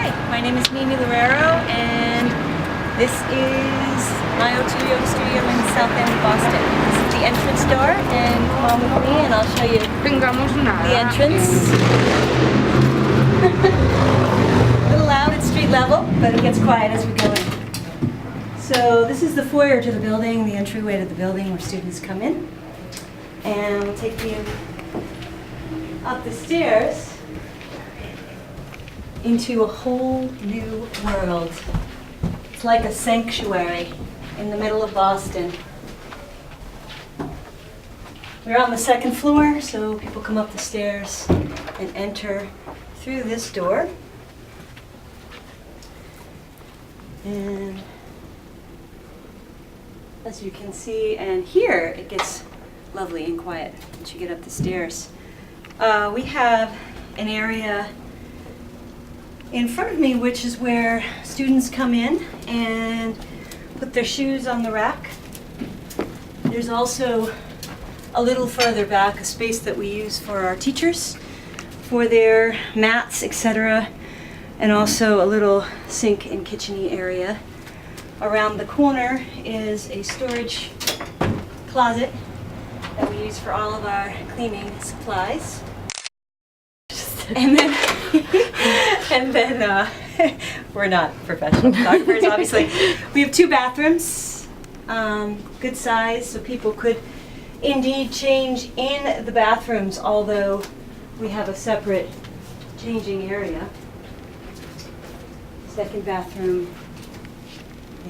Hi, my name is Mimi Loureiro, and this is my O2 Yoga Studio in South End of Boston. This is the entrance door, and come on with me and I'll show you the entrance. A little loud at street level, but it gets quiet as we go in. So this is the foyer to the building, the entryway to the building where students come in. And we'll take you up the stairs into a whole new world. It's like a sanctuary in the middle of Boston. We're on the second floor, so people come up the stairs and enter through this door. And as you can see and hear, it gets lovely and quiet once you get up the stairs. We have an area in front of me, which is where students come in and put their shoes on the rack. There's also a little further back a space that we use for our teachers for their mats, etc., and also a little sink and kitchen-y area. Around the corner is a storage closet that we use for all of our cleaning supplies. And then we're not professional photographers, obviously. We have two bathrooms, good size, so people could indeed change in the bathrooms, although we have a separate changing area. Second bathroom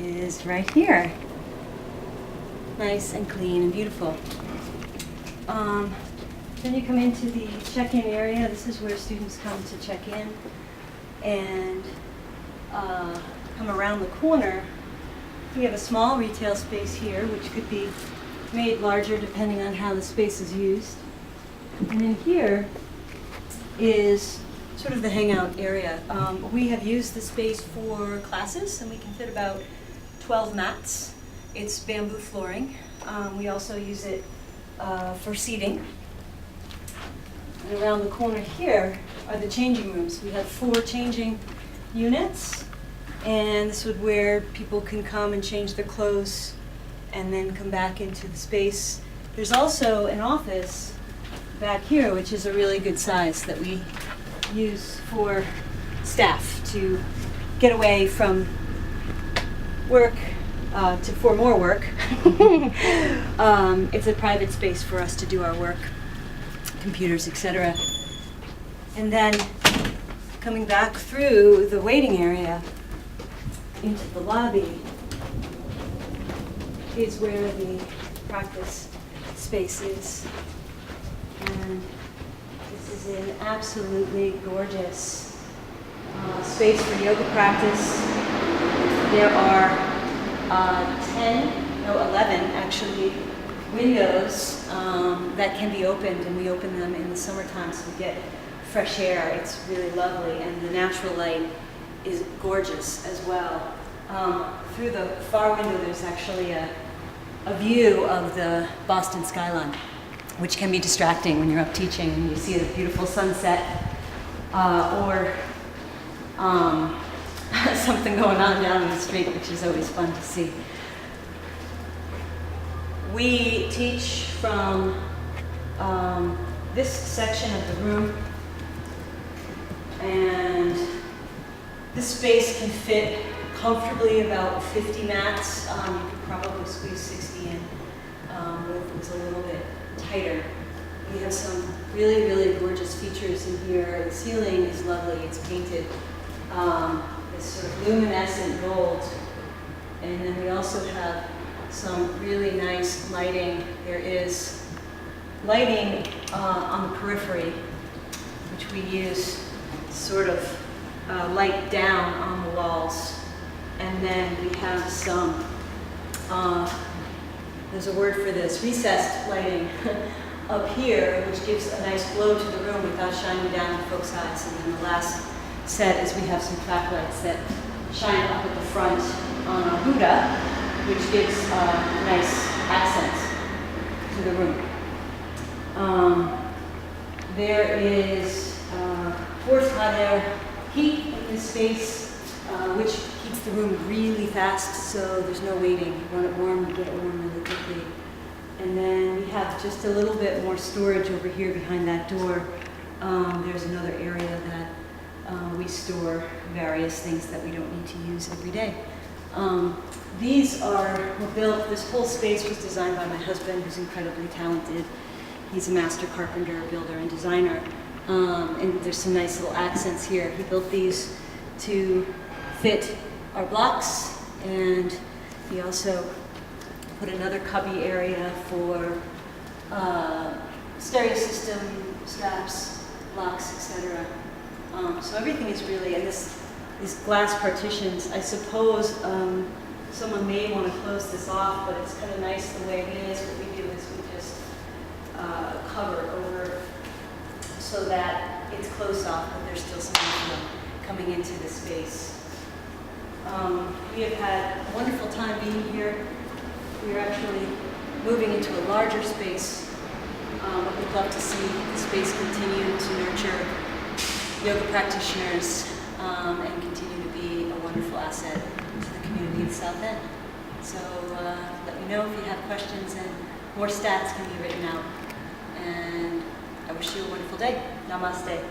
is right here. Nice and clean and beautiful. Then you come into the check-in area. This is where students come to check in, and come around the corner. We have a small retail space here, which could be made larger depending on how the space is used. And in here is sort of the hangout area. We have used the space for classes, and we can fit about 12 mats. It's bamboo flooring. We also use it for seating. And around the corner here are the changing rooms. We have 4 changing units, and this is where people can come and change their clothes and then come back into the space. There's also an office back here, which is a really good size that we use for staff to get away from work for more work. It's a private space for us to do our work, computers, etc. And then coming back through the waiting area into the lobby is where the practice space is. And this is an absolutely gorgeous space for yoga practice. There are 11 actually windows that can be opened, and we open them in the summertime so we get fresh air. It's really lovely, and the natural light is gorgeous as well. Through the far window there's actually a view of the Boston skyline, which can be distracting when you're up teaching and you see a beautiful sunset or something going on down in the street, which is always fun to see. We teach from this section of the room, and this space can fit comfortably about 50 mats. You could probably squeeze 60 in if it was a little bit tighter. We have some really, really gorgeous features in here. The ceiling is lovely. It's painted this sort of luminescent gold. And then we also have some really nice lighting. There is lighting on the periphery, which we use sort of light down on the walls. And then we have some, there's a word for this, recessed lighting up here, which gives a nice glow to the room without shining down on folks' eyes. And then the last set is we have some track lights that shine up at the front on a Buddha, which gives nice accents to the room. There is fourth hot air heat in this space, which heats the room really fast, so there's no waiting. You want it warm, you get it warm really quickly. And then we have just a little bit more storage over here behind that door. There's another area that we store various things that we don't need to use every day. These were built, this whole space was designed by my husband, who's incredibly talented. He's a master carpenter, builder, and designer. And there's some nice little accents here. He built these to fit our blocks, and he also put another cubby area for stereo system, straps, locks, etc. So everything is really, and these glass partitions, I suppose someone may want to close this off, but it's kind of nice the way it is. What we do is we just cover over so that it's closed off, but there's still some air coming into the space. We have had a wonderful time being here. We are actually moving into a larger space. We'd love to see the space continue to nurture yoga practitioners and continue to be a wonderful asset to the community in South End. So let me know if you have questions, and more stats can be written out. And I wish you a wonderful day. Namaste.